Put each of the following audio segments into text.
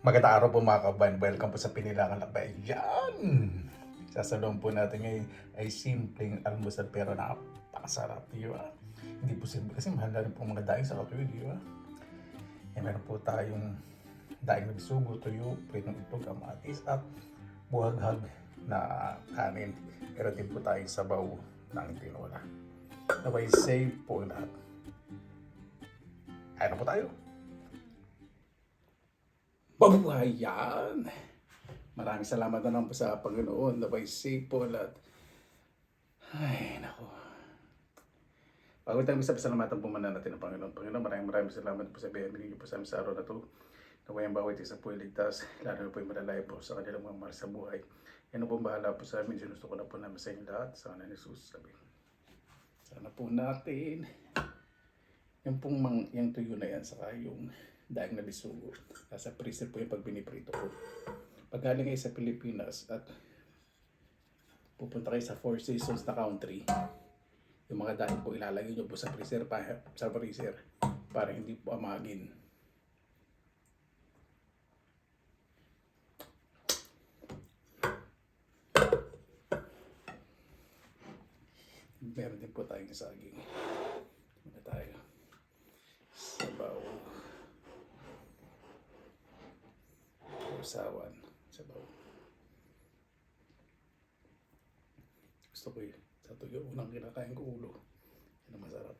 Magandang araw po mga kabayan. Welcome po sa Pinilangan Lakbay. Yan! Sasalong po natin ngayon ay simpleng almusal pero napakasarap, di ba? Hindi posible kasi mahal na rin po mga daing sa katuyo, di ba? Meron po tayong daing na bisugo, tuyo, pritong itlog, kamatis at buhaghag na kanin. Meron din po tayong sabaw ng tinola. Naway safe po lahat. Kaya na po tayo. Babuhayan! Maraming salamat na lang po sa Panginoon. Naway safe po lahat. Ay, nako. Bago tayo salamatan po muna natin ang Panginoon. Panginoon, maraming salamat po sa binigay niyo po sa amin sa araw na ito. Naway ang bawat isa po iligtas, lalo na po yung malalaya po sa kanilang mga mahal sa buhay. Yan po bahala po sa amin. Sinusto ko na po namin sa inyo lahat. Sa kanan ni Jesus. Sabi. Sana po natin yung tuyo na yan, saka yung daing na bisugo. Nasa freezer po yung pag biniprito ko. Pag galing kayo sa Pilipinas at pupunta kayo sa Four Seasons na country, yung mga daing po ilalagay nyo po sa freezer para hindi po amagin. Meron din po tayong saging. Muna tayo. Sabaw. Usawan. Sabaw. Gusto ko yun. Sa tuyo, unang kinakain ko ulo. Yan ang masarap.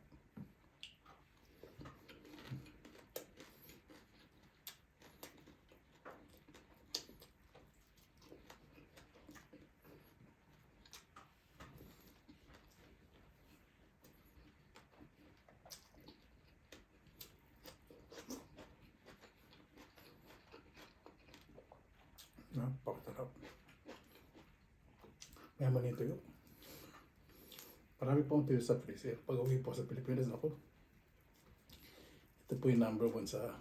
Napakasarap. Mayaman yung tuyo. Marami pong tuyo sa freezer. Pag uwi po sa Pilipinas ako, ito po yung number 1 sa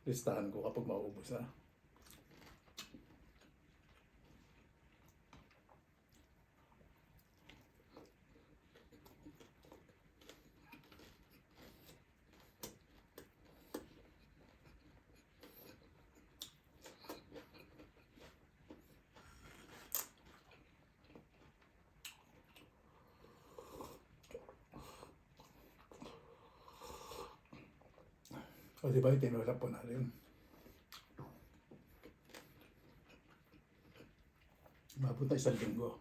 listahan ko kapag maubos na. O diba, itinulap po natin. Mapunta isang linggo.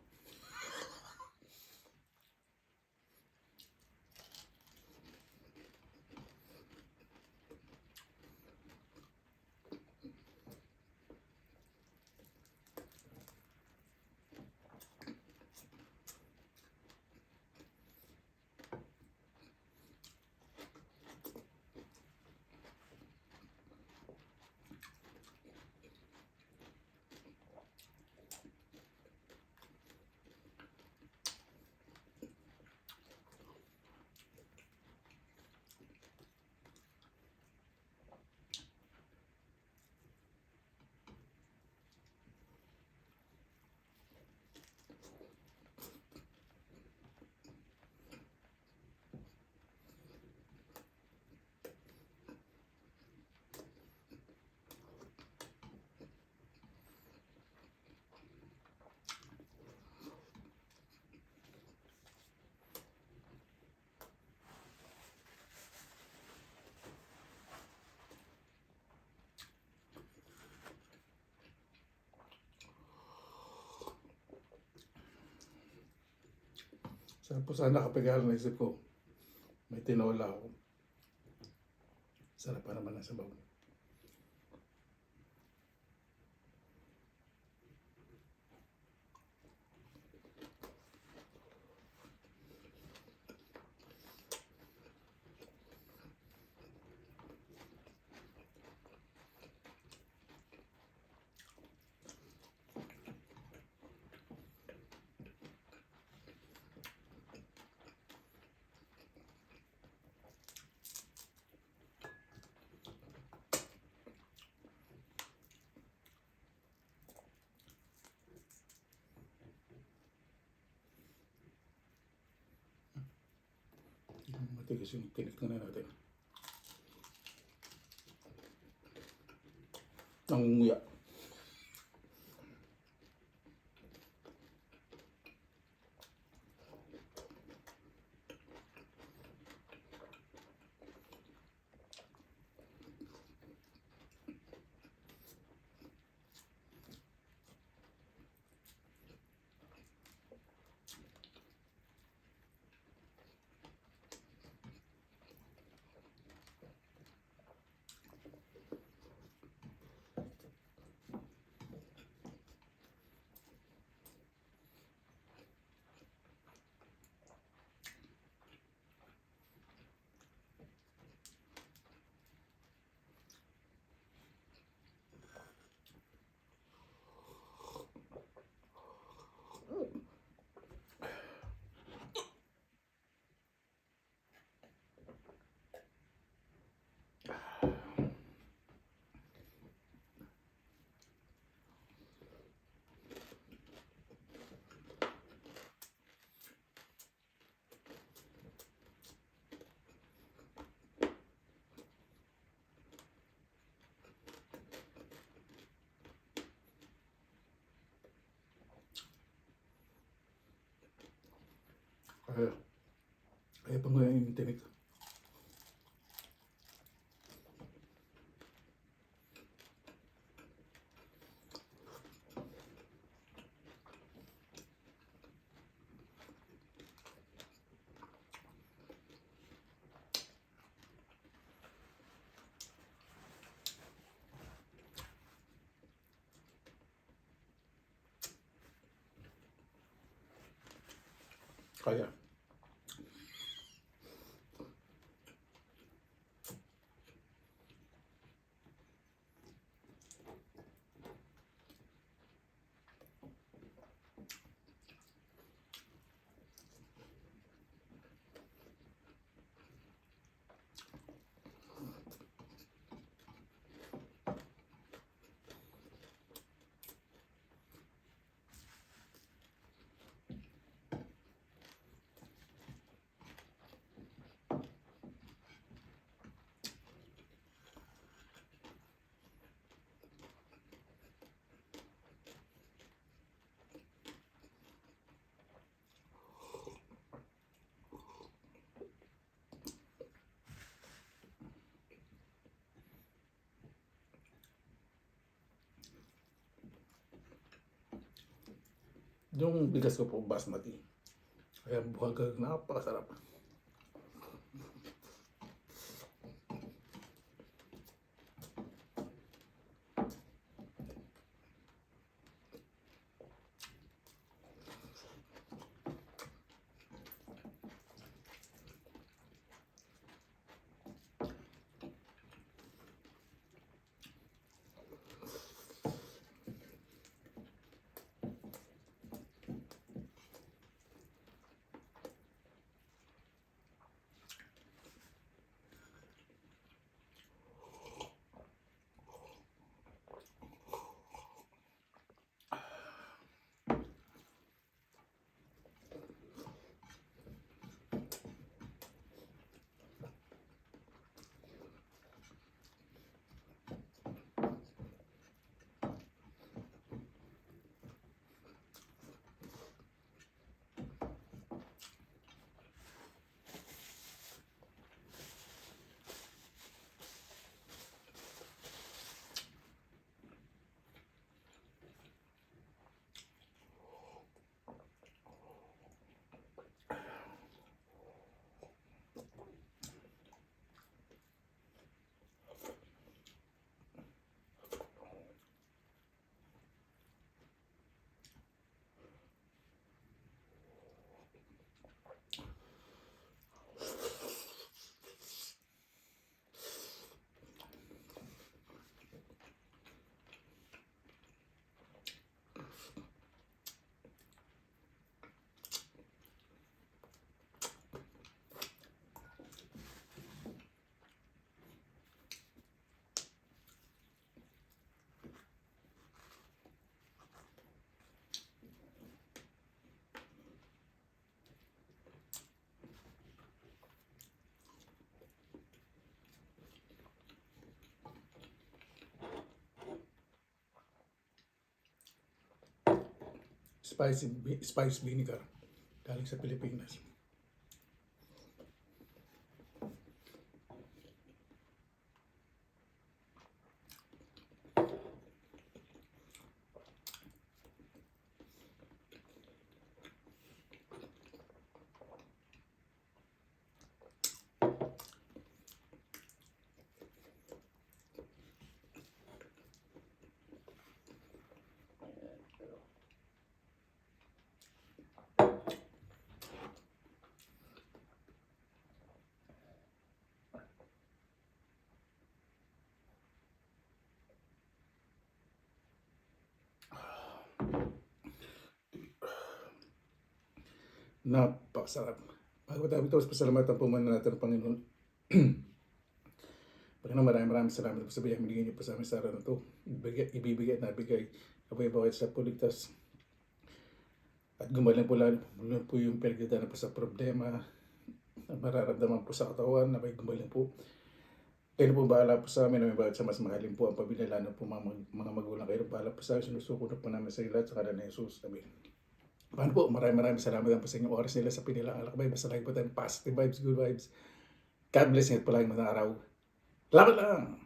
Saan po sana kapigalan na isip ko, may tinola ako. Sarap pa naman ang sabaw. Matigas yung tinik na natin. Nangunguya. Kaya, kaya pa ngayon yung tinik. Kaya, yung bigas ko po basmati. Kaya buhagag, napakasarap. spice vinegar galing sa Pilipinas. Napakasarap. Bago tayo tapos, pasalamatan po muna natin ang Panginoon. Panginoon, maraming salamat po sa biyayang binigay niyo po sa amin sa araw na ito. Ibibigay at nabigay. Kapag bawat sa puligtas. At gumaling po lang po yung pinagdadaanan po sa problema na mararamdaman po sa katawan na may gumaling po. Kayo po bahala po sa amin na may bawat sa mas mahalin po ang pabinalano po mga magulang. Kayo bahala po sa amin. Sinusuko na po namin sa ilat sa kanan ni Jesus. Amen. Paano po, maraming salamat po sa inyong oras nila sa pinilang alakbay. Basta lagi po tayong positive vibes, good vibes. God bless you at palagi magandang araw. Laban lang!